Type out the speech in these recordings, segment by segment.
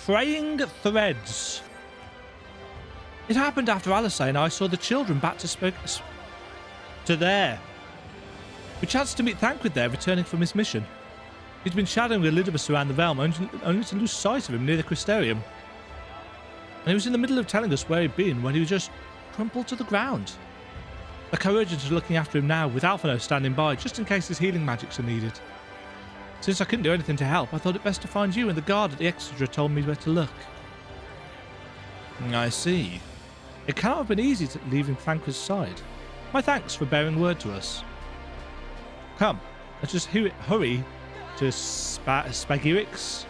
Fraying threads. It happened after Alisay and I saw the children back to there. We chanced to meet Thancred there, returning from his mission. He'd been shadowing Elidibus around the realm, only to lose sight of him near the Crystarium. And he was in the middle of telling us where he'd been when he was just crumpled to the ground. The Chirurgeons are looking after him now, with Alphino standing by, just in case his healing magics are needed. Since I couldn't do anything to help, I thought it best to find you, and the guard at the Exeter told me where to look. I see. It cannot have been easy leaving Thancred's side. My thanks for bearing word to us. Come, let's just hurry to Spagirix.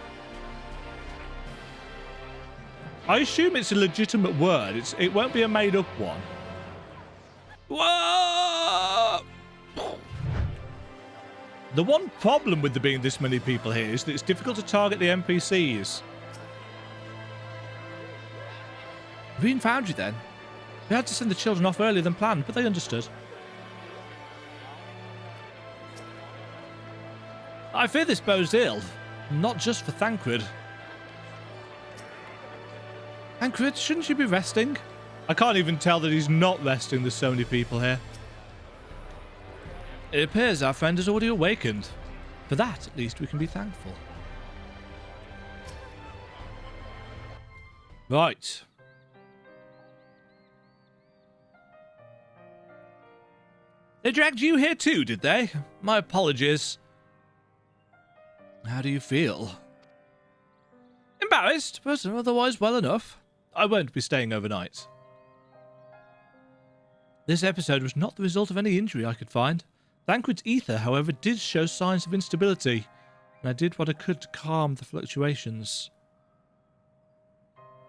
I assume it's a legitimate word. It won't be a made-up one. Whoa! The one problem with there being this many people here is that it's difficult to target the NPCs. Rune found you then. We had to send the children off earlier than planned, but they understood. I fear this bodes ill, not just for Thancred. Thancred, shouldn't you be resting? I can't even tell that he's not resting, there's so many people here. It appears our friend has already awakened. For that, at least, we can be thankful. Right. They dragged you here too, did they? My apologies. How do you feel? Embarrassed, but otherwise well enough. I won't be staying overnight. This episode was not the result of any injury I could find. Thancred's ether, however, did show signs of instability, and I did what I could to calm the fluctuations.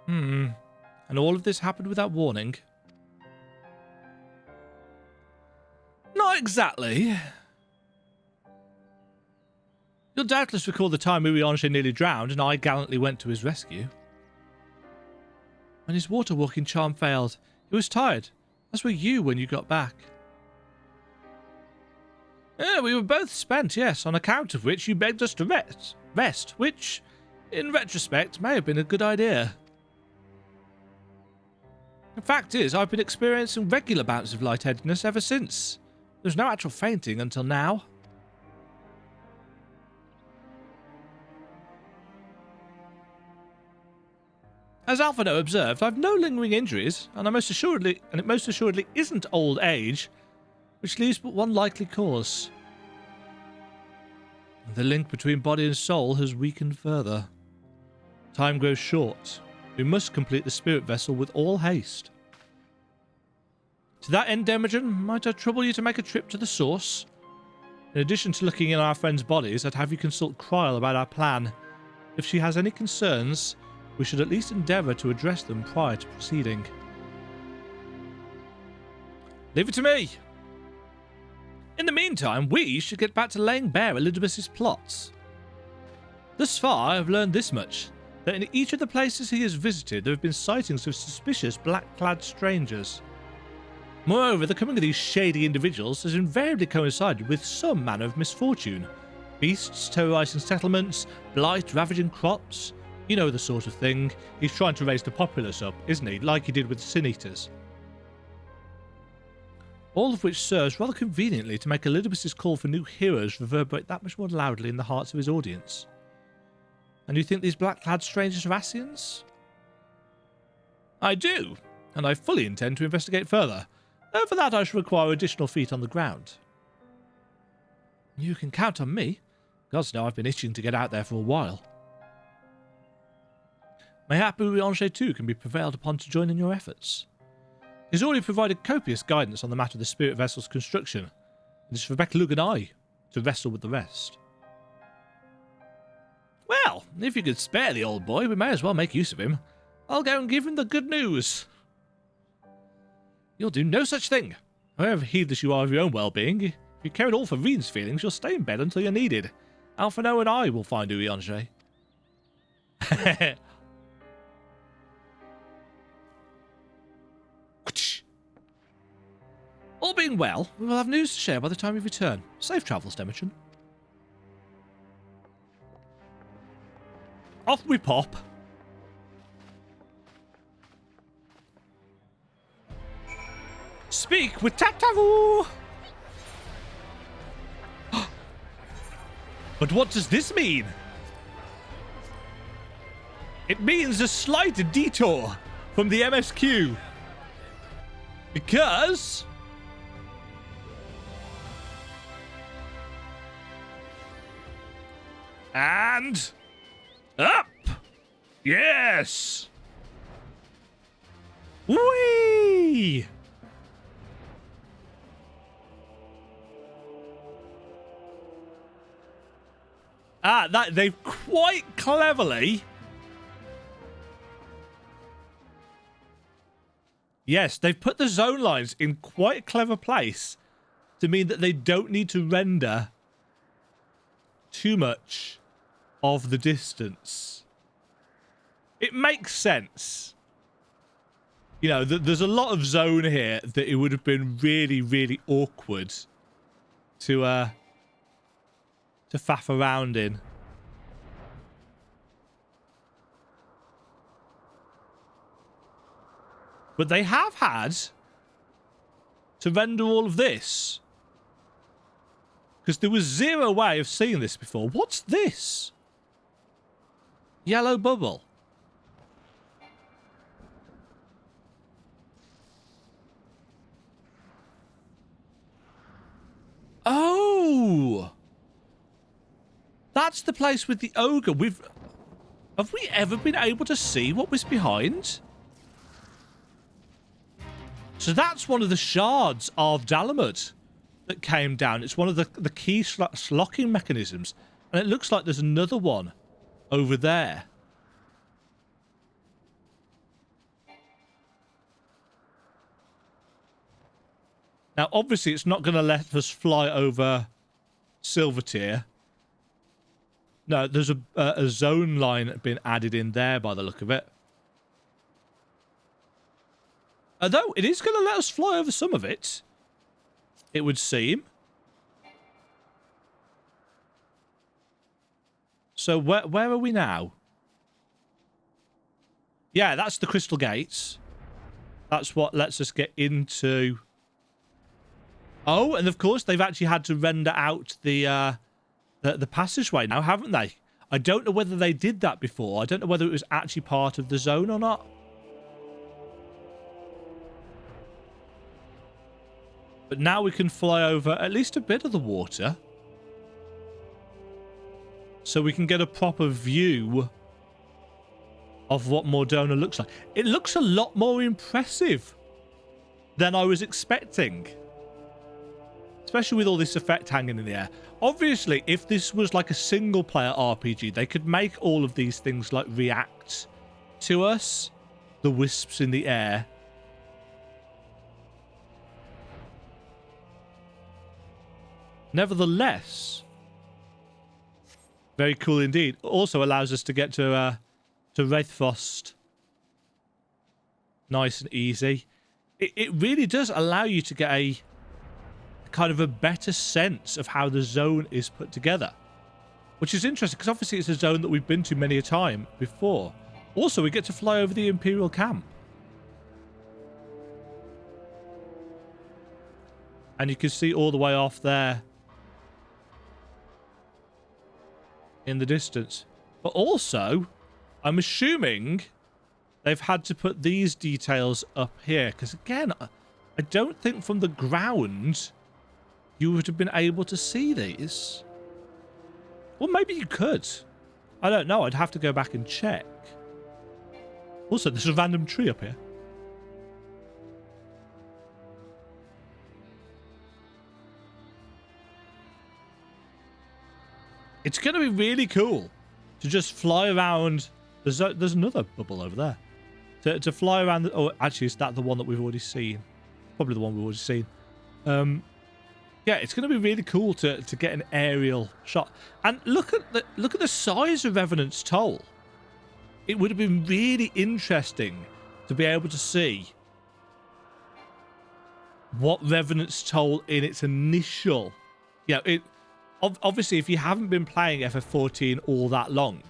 And all of this happened without warning? Not exactly. You'll doubtless recall the time Urianger nearly drowned and I gallantly went to his rescue. When his water-walking charm failed, he was tired, as were you when you got back. Yeah, we were both spent, yes, on account of which you begged us to rest, which, in retrospect, may have been a good idea. The fact is, I've been experiencing regular bouts of lightheadedness ever since. There's no actual fainting until now. As Alphino observed, I've no lingering injuries, and it most assuredly isn't old age, which leaves but one likely cause. The link between body and soul has weakened further. Time grows short. We must complete the spirit vessel with all haste. To that end, Demajen, might I trouble you to make a trip to the source? In addition to looking in our friends' bodies, I'd have you consult Kryl about our plan. If she has any concerns, we should at least endeavour to address them prior to proceeding. Leave it to me! In the meantime, we should get back to laying bare Elidibus's plots. Thus far, I have learned this much, that in each of the places he has visited, there have been sightings of suspicious black-clad strangers. Moreover, the coming of these shady individuals has invariably coincided with some manner of misfortune. Beasts terrorising settlements, blight ravaging crops. You know the sort of thing. He's trying to raise the populace up, isn't he? Like he did with the Sin Eaters. All of which serves rather conveniently to make Elidibus's call for new heroes reverberate that much more loudly in the hearts of his audience. And you think these black-clad strangers are Ascians? I do, and I fully intend to investigate further. Though for that I shall require additional feet on the ground. You can count on me. Gods know I've been itching to get out there for a while. Mayhap Urianger too can be prevailed upon to join in your efforts. He's already provided copious guidance on the matter of the spirit vessel's construction. It is for Bekalug and I to wrestle with the rest. Well, if you could spare the old boy, we may as well make use of him. I'll go and give him the good news. You'll do no such thing. However heedless you are of your own well-being, if you care at all for Reen's feelings, you'll stay in bed until you're needed. Alphino and I will find Urianger. All being well, we will have news to share by the time we return. Safe travels, Demajen. Off we pop. Speak with Tataru! But what does this mean? It means a slight detour from the MSQ. Because... And... Up! Yes! Whee! That they've quite cleverly... Yes, they've put the zone lines in quite a clever place to mean that they don't need to render too much of the distance. It makes sense. You know, there's a lot of zone here that it would have been really, really awkward to faff around in. But they have had to render all of this. Because there was zero way of seeing this before. What's this? Yellow bubble. Oh! That's the place with the ogre. Have we ever been able to see what was behind? So that's one of the shards of Dalamud that came down. It's one of the key locking mechanisms. And it looks like there's another one over there. Now, obviously, it's not going to let us fly over Silvertier. No, there's a zone line being added in there by the look of it. Although, it is going to let us fly over some of it. It would seem. So, where are we now? Yeah, that's the Crystal Gates. That's what lets us get into... Oh, and of course, they've actually had to render out the passageway now, haven't they? I don't know whether they did that before. I don't know whether it was actually part of the zone or not. But now we can fly over at least a bit of the water. So we can get a proper view of what Mhor Dhona looks like. It looks a lot more impressive than I was expecting. Especially with all this effect hanging in the air. Obviously, if this was like a single-player RPG, they could make all of these things like react to us. The wisps in the air. Nevertheless, very cool indeed. Also allows us to get to Wraithfrost nice and easy. It really does allow you to get a kind of a better sense of how the zone is put together, which is interesting because obviously it's a zone that we've been to many a time before. Also, we get to fly over the Imperial camp. And you can see all the way off there in the distance. But also, I'm assuming they've had to put these details up here. Because again, I don't think from the ground you would have been able to see these. Well, maybe you could. I don't know. I'd have to go back and check. Also, there's a random tree up here. It's going to be really cool to just fly around. There's another bubble over there. To fly around. Oh, actually, is that the one that we've already seen? Probably the one we've already seen. Yeah, it's going to be really cool to get an aerial shot. And look at the size of Revenant's Toll. It would have been really interesting to be able to see what Revenant's Toll in its initial... Yeah, obviously, if you haven't been playing FF14 all that long,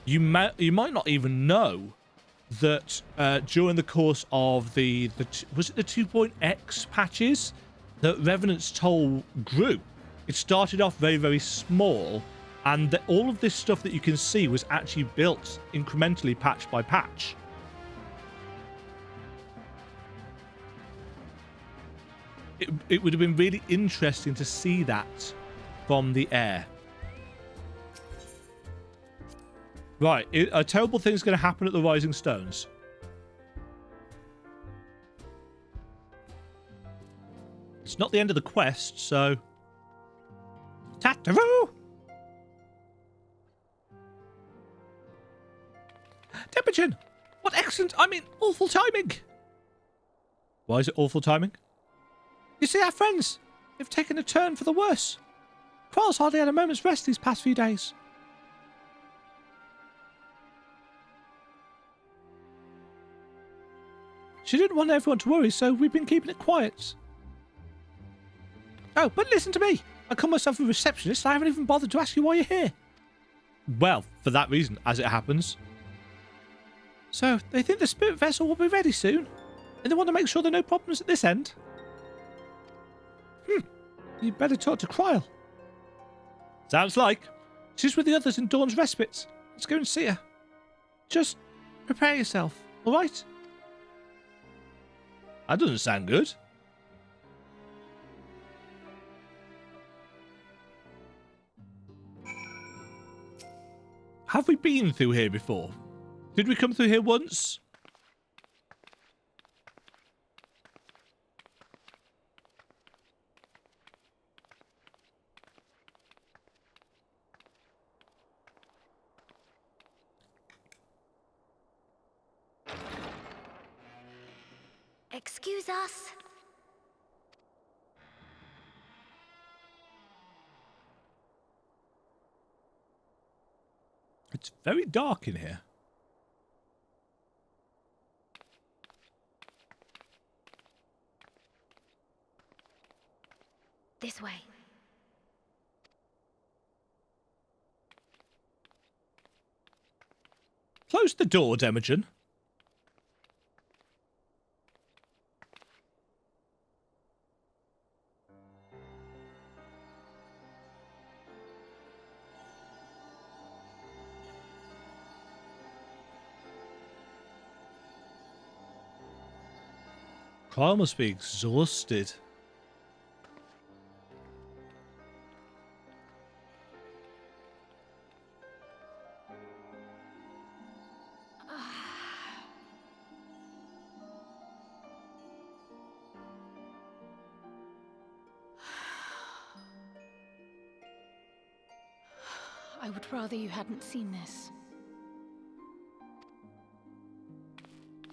you might not even know that during the course of was it the 2.x patches that Revenant's toll grew. It started off very, very small, and all of this stuff that you can see was actually built incrementally, patch by patch. It would have been really interesting to see that from the air. Right, a terrible thing's going to happen at the Rising Stones. It's not the end of the quest, so... Tataroo! Demajen! What excellent, awful timing! Why is it awful timing? You see our friends? They've taken a turn for the worse. Quarles hardly had a moment's rest these past few days. She didn't want everyone to worry, so we've been keeping it quiet. Oh, but listen to me. I call myself a receptionist. I haven't even bothered to ask you why you're here. Well, for that reason, as it happens. So, they think the spirit vessel will be ready soon, and they want to make sure there are no problems at this end. You'd better talk to Cryle. Sounds like. She's with the others in Dawn's Respite. Let's go and see her. Just prepare yourself, all right? That doesn't sound good. Have we been through here before? Did we come through here once? Excuse us. It's very dark in here. This way. Close the door, Demajen. Cryle must be exhausted. I would rather you hadn't seen this.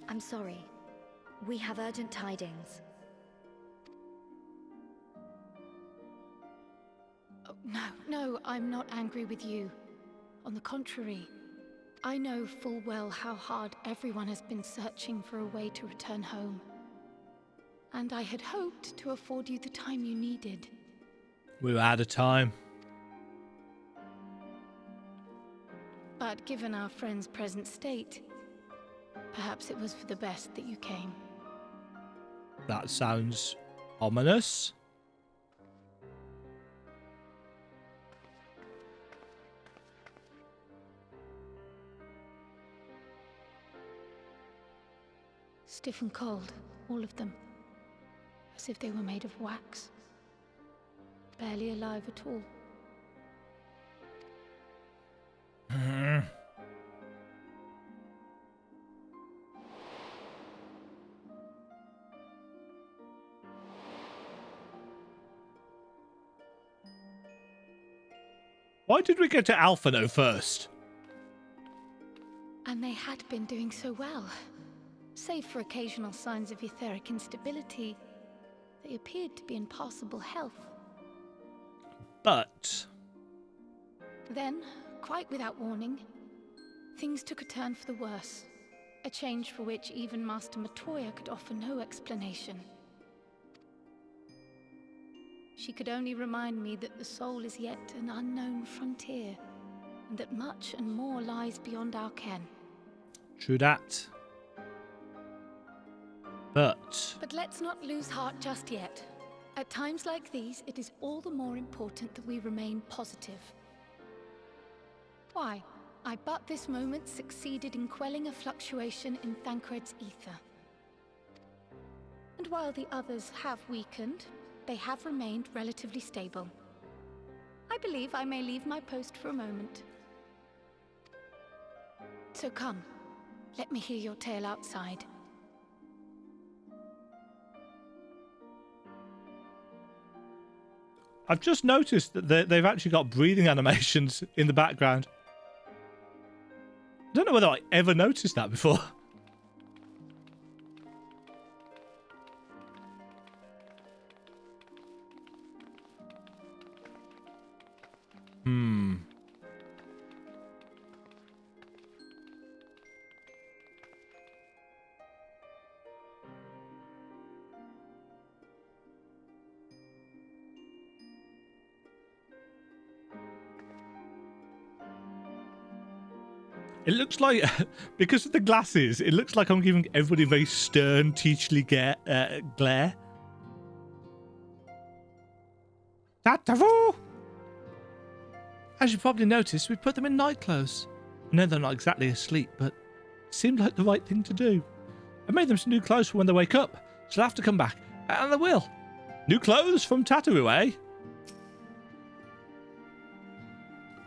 I'm sorry. We have urgent tidings. Oh, no, I'm not angry with you. On the contrary, I know full well how hard everyone has been searching for a way to return home. And I had hoped to afford you the time you needed. We were out of time. But given our friend's present state, perhaps it was for the best that you came. That sounds ominous. Stiff and cold, all of them. As if they were made of wax. Barely alive at all. Why did we get to Alphino first? And they had been doing so well. Save for occasional signs of etheric instability, they appeared to be in passable health. But... Then, quite without warning, things took a turn for the worse. A change for which even Master Matoya could offer no explanation. She could only remind me that the soul is yet an unknown frontier, and that much and more lies beyond our ken. True that. But let's not lose heart just yet. At times like these, it is all the more important that we remain positive. Why? I but this moment succeeded in quelling a fluctuation in Thancred's ether. And while the others have weakened, they have remained relatively stable. I believe I may leave my post for a moment. So come, let me hear your tale outside. I've just noticed that they've actually got breathing animations in the background. I don't know whether I ever noticed that before. It looks like, because of the glasses, it looks like I'm giving everybody a very stern, teacherly glare. Tatavu! As you probably noticed, we put them in night clothes. I know they're not exactly asleep, but it seemed like the right thing to do. I made them some new clothes for when they wake up, so they'll have to come back, and they will. New clothes from Tataru, eh?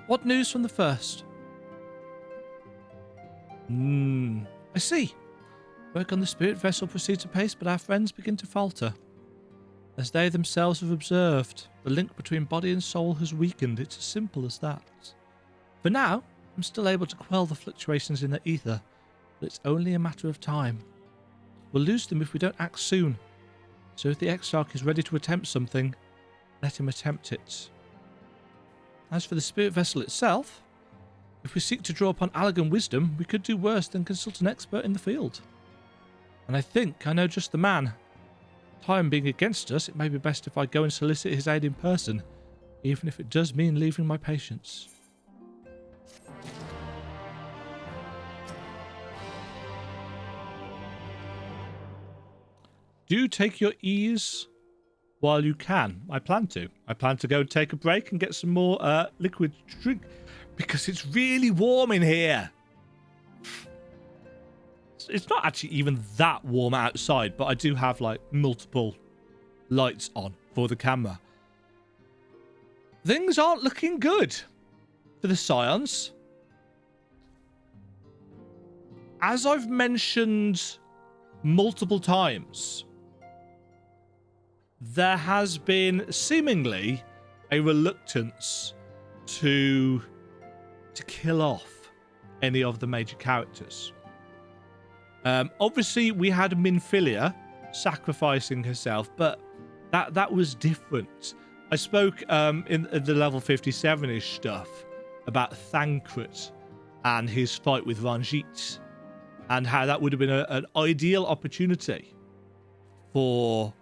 What news from the first? I see. Work on the spirit vessel proceeds apace, but our friends begin to falter. As they themselves have observed, the link between body and soul has weakened. It's as simple as that. For now, I'm still able to quell the fluctuations in the ether, but it's only a matter of time. We'll lose them if we don't act soon. So if the Exarch is ready to attempt something, let him attempt it. As for the spirit vessel itself, if we seek to draw upon Allagan wisdom, we could do worse than consult an expert in the field. And I think I know just the man. Time being against us, it may be best if I go and solicit his aid in person, even if it does mean leaving my patients. Do take your ease while you can. I plan to. I plan to go and take a break and get some more liquid drink. Because it's really warm in here. It's not actually even that warm outside, but I do have like multiple lights on for the camera. Things aren't looking good for the Scions. As I've mentioned multiple times, there has been seemingly a reluctance to kill off any of the major characters. Obviously, we had Minfilia sacrificing herself, but that was different. I spoke in the level 57-ish stuff about Thancred and his fight with Ranjit, and how that would have been an ideal opportunity for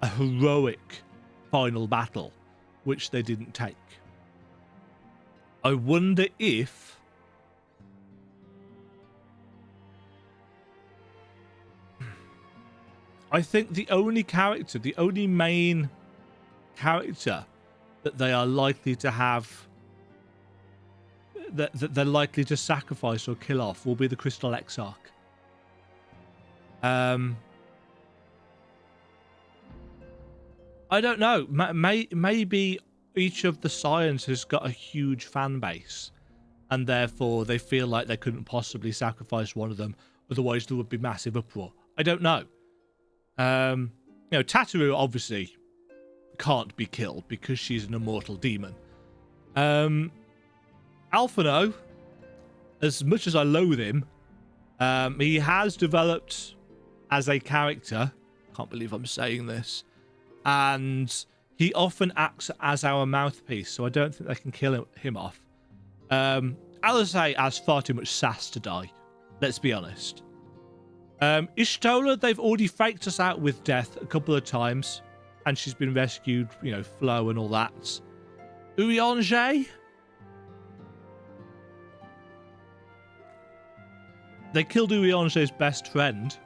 a heroic final battle, which they didn't take. I wonder if I think the only main character that they are likely to have, that they're likely to sacrifice or kill off, will be the Crystal Exarch. I don't know. Maybe each of the Scions has got a huge fan base, and therefore they feel like they couldn't possibly sacrifice one of them, otherwise there would be massive uproar. I don't know. Tataru obviously can't be killed because she's an immortal demon. Alphino, as much as I loathe him, he has developed as a character. Can't believe I'm saying this. And he often acts as our mouthpiece, so I don't think they can kill him off. Alizé has far too much sass to die. Let's be honest. Ishtola, they've already faked us out with death a couple of times, and she's been rescued, Flo and all that. Urianger, they killed Urianger's best friend.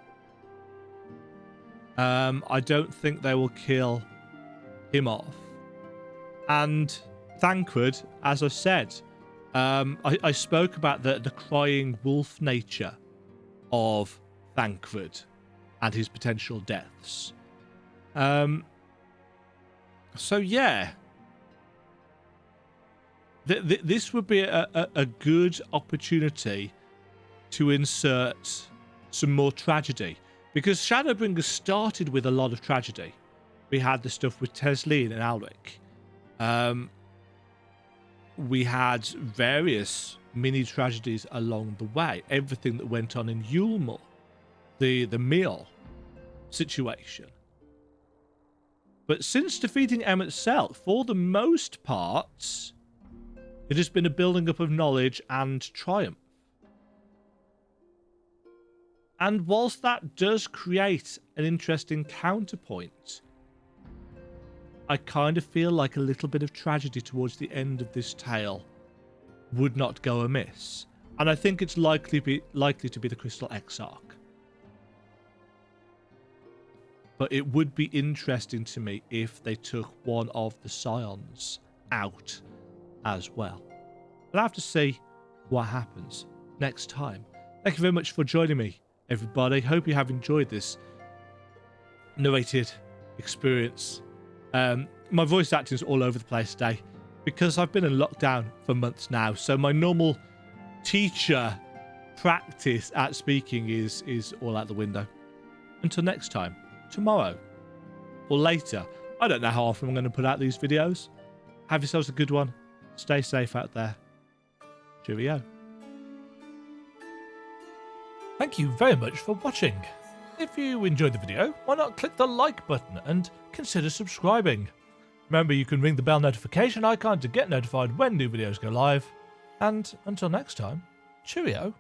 I don't think they will kill him off. And Thancred, as I said, I spoke about the crying wolf nature of Thancred and his potential deaths. So yeah, this would be a good opportunity to insert some more tragedy, because Shadowbringers started with a lot of tragedy. We had the stuff with Tesleen and Alric. We had various mini tragedies along the way. Everything that went on in Yulmore, the meal situation. But since defeating Emet-Selch, for the most part, it has been a building up of knowledge and triumph. And whilst that does create an interesting counterpoint, I kind of feel like a little bit of tragedy towards the end of this tale would not go amiss. And I think it's likely to be the Crystal Exarch. But it would be interesting to me if they took one of the Scions out as well. We'll have to see what happens next time. Thank you very much for joining me, everybody. Hope you have enjoyed this narrated experience. My voice acting is all over the place today because I've been in lockdown for months now. So my normal teacher practice at speaking is all out the window. Until next time, tomorrow or later. I don't know how often I'm going to put out these videos. Have yourselves a good one. Stay safe out there. Cheerio. Thank you very much for watching. If you enjoyed the video, why not click the like button and consider subscribing. Remember, you can ring the bell notification icon to get notified when new videos go live. And until next time, cheerio.